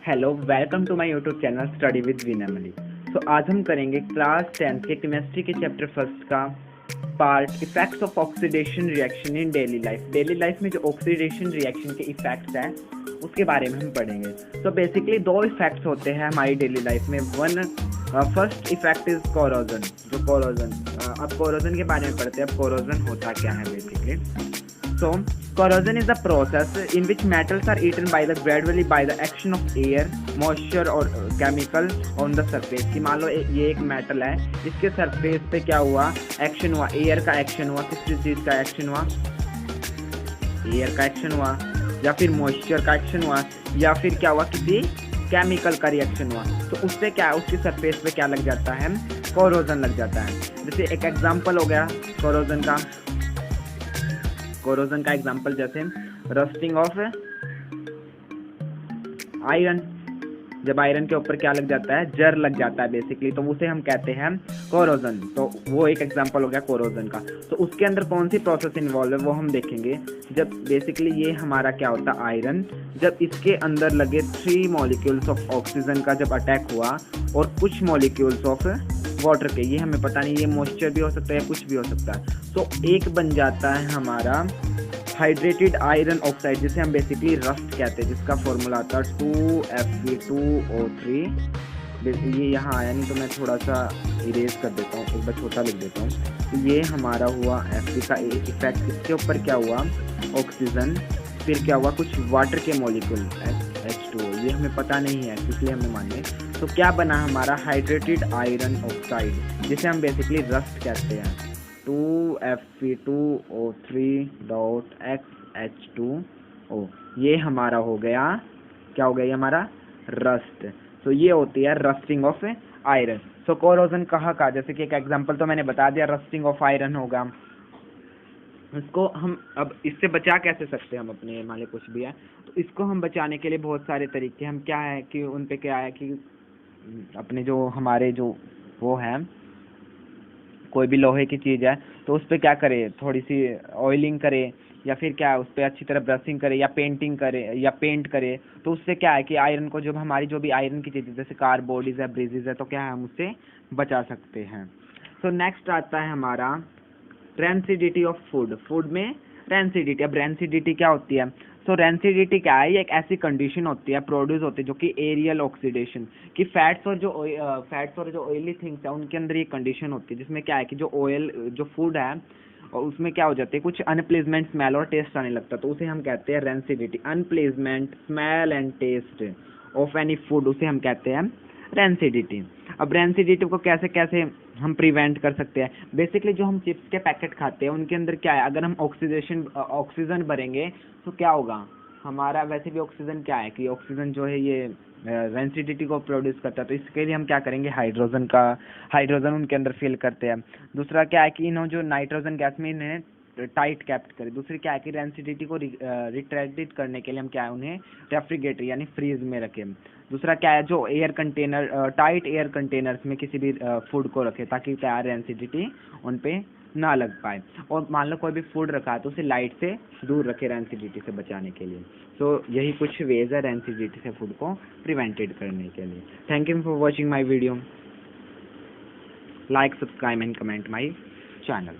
Hello, welcome to my YouTube channel study with Vinamli. तो आज हम करेंगे क्लास 10 के केमिस्ट्री के चैप्टर फर्स्ट का part effects of oxidation reaction in daily life. Daily life में जो ऑक्सीडेशन रिएक्शन के इफेक्ट्स हैं उसके बारे में हम पढ़ेंगे। तो बेसिकली दो इफेक्ट्स होते हैं हमारी डेली लाइफ में। First effect is corrosion. जो कोरोजन, अब कोरोजन के बारे में पढ़ते हैं। अब कोरोजन होता क्या है basically. So, corrosion is the process in which metals are eaten by the gradually by the action of air, moisture और chemical on the surface। कि मान लो ये एक मेटल है, इसके सरफेस पे क्या हुआ, एक्शन हुआ, एयर का एक्शन हुआ, किस चीज़ का एक्शन हुआ, एयर का एक्शन हुआ, या फिर मॉइस्चर का एक्शन हुआ, या फिर क्या हुआ, किसी केमिकल का रिएक्शन हुआ। तो उससे क्या, उसकी सरफेस पे क्या लग जाता है, कोरोजन लग जाता है। जैसे एक एग्जाम्पल हो गया कोरोजन का एग्जांपल, जैसे रस्टिंग ऑफ आयरन। जब आयरन के ऊपर क्या लग जाता है, जर लग जाता है बेसिकली, तो उसे हम कहते हैं कोरोजन। तो वो एक एग्जांपल हो गया कोरोजन का। तो उसके अंदर कौन सी प्रोसेस इन्वॉल्व है वो हम देखेंगे। जब बेसिकली ये हमारा क्या होता है, आयरन, जब इसके अंदर लगे 3 मॉलिक्यूल्स ऑफ ऑक्सीजन का जब अटैक हुआ और कुछ मॉलिक्यूल्स ऑफ वाटर के, ये हमें पता नहीं, ये मॉइस्चर भी हो सकता है या कुछ भी हो सकता है, तो एक बन जाता है हमारा हाइड्रेटेड आयरन ऑक्साइड, जिसे हम बेसिकली रस्ट कहते हैं, जिसका फॉर्मूला आता है 2Fe2O3। ये यहाँ आया नहीं तो मैं थोड़ा सा इरेज कर देता हूँ, एक बार छोटा लिख देता हूँ। तो ये हमारा हुआ Fe का एक इफेक्ट, इसके ऊपर क्या हुआ, ऑक्सीजन, फिर क्या हुआ, कुछ वाटर के मॉलिक्यूल H2O, ये हमें पता नहीं है इसलिए हमें माने। तो क्या बना हमारा हाइड्रेटेड आयरन ऑक्साइड, जिसे हम बेसिकली रस्ट कहते हैं, 2Fe2O3.H2O। ये हमारा हो गया, क्या हो गया, ये हमारा रस्ट। तो ये होती है rusting of iron. So corrosion कहाँ, जैसे कि एक एग्जांपल तो मैंने बता दिया, रस्टिंग ऑफ आयरन होगा। इसको हम अब इससे बचा कैसे सकते हैं, हम अपने मान लो कुछ भी है तो इसको हम बचाने के लिए बहुत सारे तरीके, हम क्या है कि उन पे क्या है कि अपने जो हमारे जो वो है, कोई भी लोहे की चीज़ है तो उस पर क्या करे, थोड़ी सी ऑयलिंग करे, या फिर क्या है उस पर अच्छी तरह ब्रशिंग करे, या पेंटिंग करे, या पेंट करे। तो उससे क्या है कि आयरन को, जब हमारी जो भी आयरन की चीज़ें जैसे कार्बोडीज है, ब्रेजेस है, तो क्या है हम उससे बचा सकते हैं। सो नेक्स्ट आता है हमारा रेंसिडिटी ऑफ फूड में रेंसिडिटी। अब रेंसिडिटी क्या होती है, सो रेंसिडिटी क्या है, ये एक ऐसी कंडीशन होती है, प्रोड्यूस होती है, जो कि एरियल ऑक्सीडेशन की फैट्स और जो ऑयली थिंग्स है उनके अंदर ये कंडीशन होती है, जिसमें क्या है कि जो ऑयल, जो फूड है और उसमें क्या हो जाती है, कुछ अनप्लेजमेंट स्मेल और टेस्ट आने लगता है, तो उसे हम कहते हैं rancidity. Unpleasant smell and taste of any food, उसे हम कहते हैं रेंसिडिटी। अब रेंसिडिटी को कैसे कैसे हम प्रिवेंट कर सकते हैं, बेसिकली जो हम चिप्स के पैकेट खाते हैं उनके अंदर क्या है, अगर हम ऑक्सीजन भरेंगे तो क्या होगा, हमारा वैसे भी ऑक्सीजन क्या है कि ऑक्सीजन जो है ये रेंसिडिटी को प्रोड्यूस करता है, तो इसके लिए हम क्या करेंगे, हाइड्रोजन उनके अंदर फिल करते हैं। दूसरा क्या है कि इन्हों जो नाइट्रोजन गैस में इन्हें टाइट कैप्ट करें। दूसरी क्या है कि रेंसिडिटी को रिट्रैक्टेड करने के लिए हम क्या है, उन्हें रेफ्रिजरेटर यानी फ्रीज में रखें। दूसरा क्या है, जो air container, tight air containers में किसी भी फूड को रखें, ताकि क्या रेंसिडिटी उन पे ना लग पाए। और मान लो कोई भी फूड रखा है तो उसे लाइट से दूर रखे रेंसिडिटी से बचाने के लिए। सो यही कुछ वेज है रेंसिडिटी से फूड को प्रिवेंटेड करने के लिए। Thank you for watching my video. Like, subscribe and comment my channel.